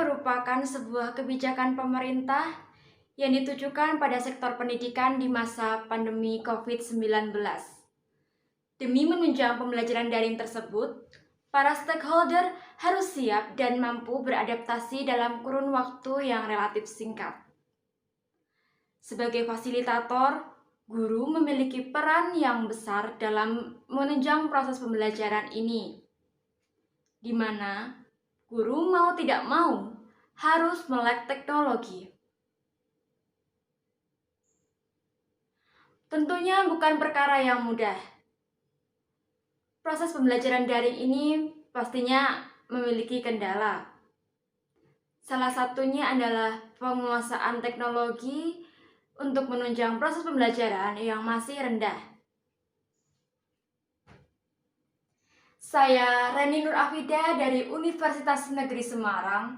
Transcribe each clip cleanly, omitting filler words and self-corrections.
merupakan sebuah kebijakan pemerintah yang ditujukan pada sektor pendidikan di masa pandemi COVID-19. Demi menunjang pembelajaran daring tersebut, para stakeholder harus siap dan mampu beradaptasi dalam kurun waktu yang relatif singkat. Sebagai fasilitator, guru memiliki peran yang besar dalam menunjang proses pembelajaran ini, di mana guru mau tidak mau harus melek teknologi. Tentunya bukan perkara yang mudah. Proses pembelajaran daring ini pastinya memiliki kendala. Salah satunya adalah penguasaan teknologi untuk menunjang proses pembelajaran yang masih rendah. Saya Reni Nur Afida dari Universitas Negeri Semarang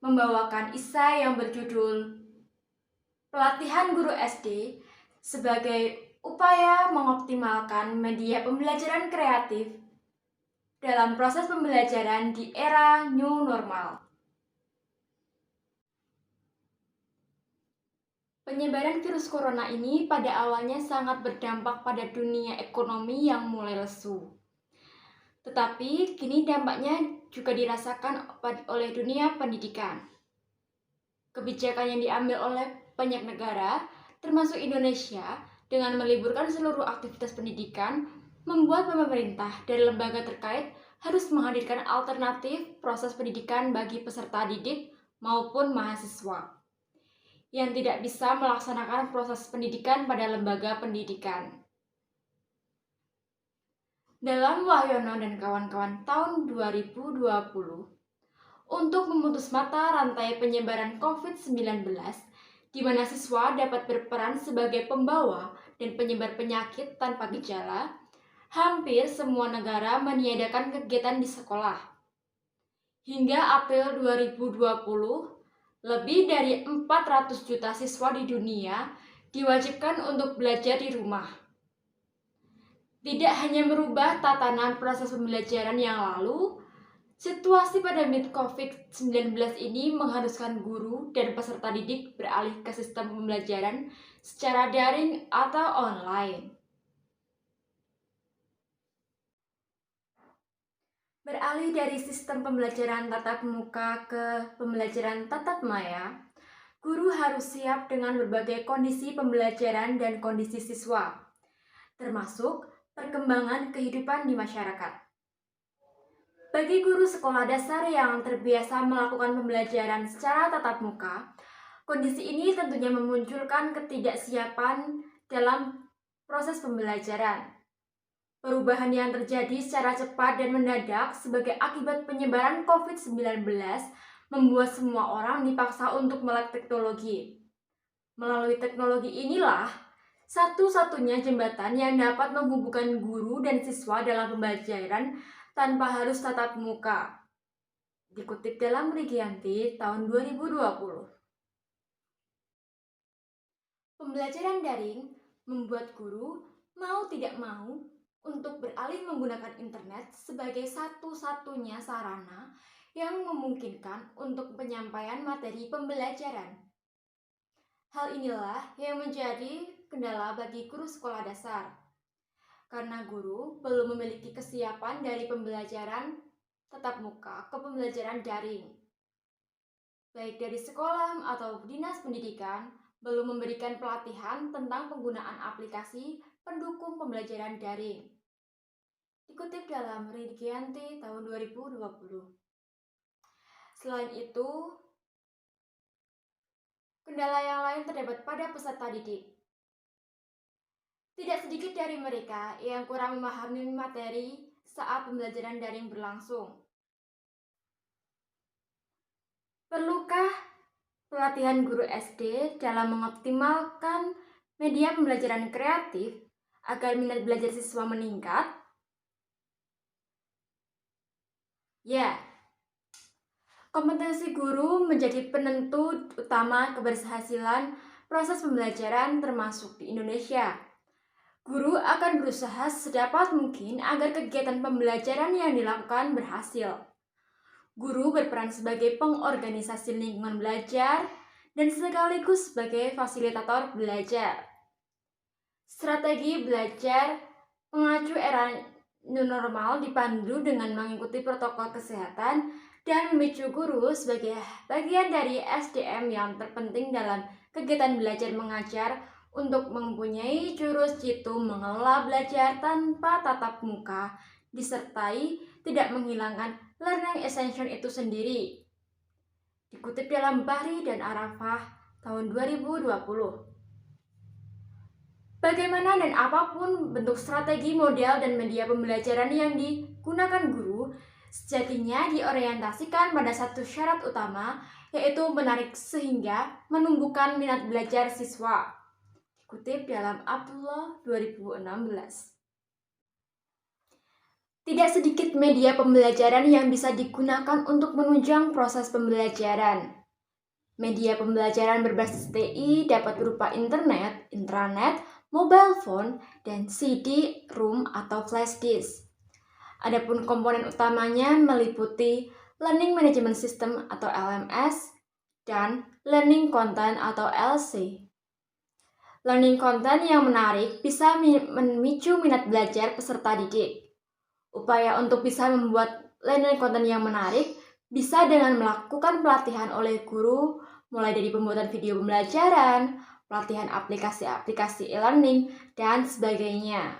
membawakan isai yang berjudul Pelatihan Guru SD sebagai upaya mengoptimalkan media pembelajaran kreatif dalam proses pembelajaran di era new normal. Penyebaran virus corona ini pada awalnya sangat berdampak pada dunia ekonomi yang mulai lesu. Tetapi kini dampaknya juga dirasakan oleh dunia pendidikan. Kebijakan yang diambil oleh banyak negara, termasuk Indonesia, dengan meliburkan seluruh aktivitas pendidikan, membuat pemerintah dan lembaga terkait harus menghadirkan alternatif proses pendidikan bagi peserta didik maupun mahasiswa yang tidak bisa melaksanakan proses pendidikan pada lembaga pendidikan. Dalam Wahyono dan kawan-kawan tahun 2020, untuk memutus mata rantai penyebaran COVID-19, di mana siswa dapat berperan sebagai pembawa dan penyebar penyakit tanpa gejala, hampir semua negara meniadakan kegiatan di sekolah. Hingga April 2020, lebih dari 400 juta siswa di dunia diwajibkan untuk belajar di rumah. Tidak hanya merubah tatanan proses pembelajaran yang lalu, situasi pandemi COVID-19 ini mengharuskan guru dan peserta didik beralih ke sistem pembelajaran secara daring atau online. Beralih dari sistem pembelajaran tatap muka ke pembelajaran tatap maya, guru harus siap dengan berbagai kondisi pembelajaran dan kondisi siswa, termasuk perkembangan kehidupan di masyarakat. Bagi guru sekolah dasar yang terbiasa melakukan pembelajaran secara tatap muka, kondisi ini tentunya memunculkan ketidaksiapan dalam proses pembelajaran. Perubahan yang terjadi secara cepat dan mendadak sebagai akibat penyebaran COVID-19 membuat semua orang dipaksa untuk melek teknologi. Melalui teknologi inilah satu-satunya jembatan yang dapat menghubungkan guru dan siswa dalam pembelajaran tanpa harus tatap muka. Dikutip dalam Rigianti tahun 2020. Pembelajaran daring membuat guru mau tidak mau untuk beralih menggunakan internet sebagai satu-satunya sarana yang memungkinkan untuk penyampaian materi pembelajaran. Hal inilah yang menjadi kendala bagi guru sekolah dasar, karena guru belum memiliki kesiapan dari pembelajaran tatap muka ke pembelajaran daring. Baik dari sekolah atau dinas pendidikan belum memberikan pelatihan tentang penggunaan aplikasi pendukung pembelajaran daring. Dikutip dalam Rigianti tahun 2020. Selain itu, kendala yang lain terdapat pada peserta didik. Tidak sedikit dari mereka yang kurang memahami materi saat pembelajaran daring berlangsung. Perlukah pelatihan guru SD dalam mengoptimalkan media pembelajaran kreatif agar minat belajar siswa meningkat? Ya, kompetensi guru menjadi penentu utama keberhasilan proses pembelajaran termasuk di Indonesia. Guru akan berusaha sedapat mungkin agar kegiatan pembelajaran yang dilakukan berhasil. Guru berperan sebagai pengorganisasi lingkungan belajar dan sekaligus sebagai fasilitator belajar. Strategi belajar mengacu era new normal dipandu dengan mengikuti protokol kesehatan dan memicu guru sebagai bagian dari SDM yang terpenting dalam kegiatan belajar mengajar untuk mempunyai jurus jitu mengelola belajar tanpa tatap muka, disertai tidak menghilangkan learning essential itu sendiri. Dikutip dalam Bahri dan Arafah tahun 2020. Bagaimana dan apapun bentuk strategi, model, dan media pembelajaran yang digunakan guru, sejatinya diorientasikan pada satu syarat utama, yaitu menarik sehingga menumbuhkan minat belajar siswa. Dikutip dalam Abdullah 2016. Tidak sedikit media pembelajaran yang bisa digunakan untuk menunjang proses pembelajaran. Media pembelajaran berbasis TI dapat berupa internet, intranet, mobile phone, dan CD-ROM atau flash disk. Adapun komponen utamanya meliputi Learning Management System atau LMS dan Learning Content atau LC. Learning content yang menarik bisa memicu minat belajar peserta didik. Upaya untuk bisa membuat learning content yang menarik bisa dengan melakukan pelatihan oleh guru, mulai dari pembuatan video pembelajaran, pelatihan aplikasi-aplikasi e-learning, dan sebagainya.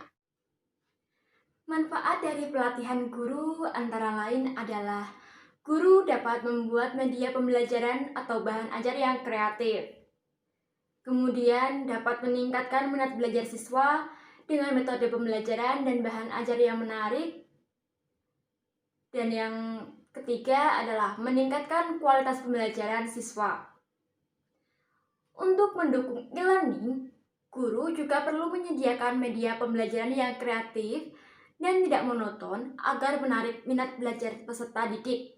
Manfaat dari pelatihan guru antara lain adalah guru dapat membuat media pembelajaran atau bahan ajar yang kreatif. Kemudian dapat meningkatkan minat belajar siswa dengan metode pembelajaran dan bahan ajar yang menarik. Dan yang ketiga adalah meningkatkan kualitas pembelajaran siswa. Untuk mendukung e-learning, guru juga perlu menyediakan media pembelajaran yang kreatif dan tidak monoton agar menarik minat belajar peserta didik.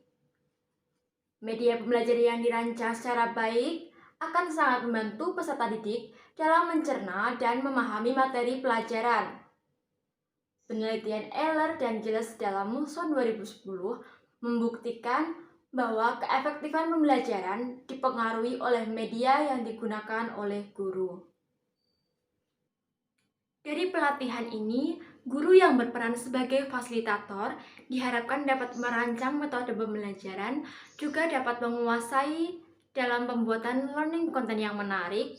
Media pembelajaran yang dirancang secara baik akan sangat membantu peserta didik dalam mencerna dan memahami materi pelajaran. Penelitian Eller dan Giles dalam Muson 2010 membuktikan bahwa keefektifan pembelajaran dipengaruhi oleh media yang digunakan oleh guru. Dari pelatihan ini, guru yang berperan sebagai fasilitator diharapkan dapat merancang metode pembelajaran, juga dapat menguasai dalam pembuatan learning content yang menarik,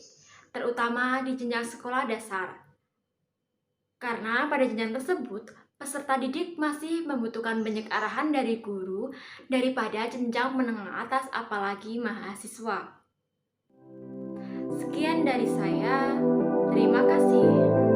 terutama di jenjang sekolah dasar. Karena pada jenjang tersebut, peserta didik masih membutuhkan banyak arahan dari guru daripada jenjang menengah atas apalagi mahasiswa. Sekian dari saya, terima kasih.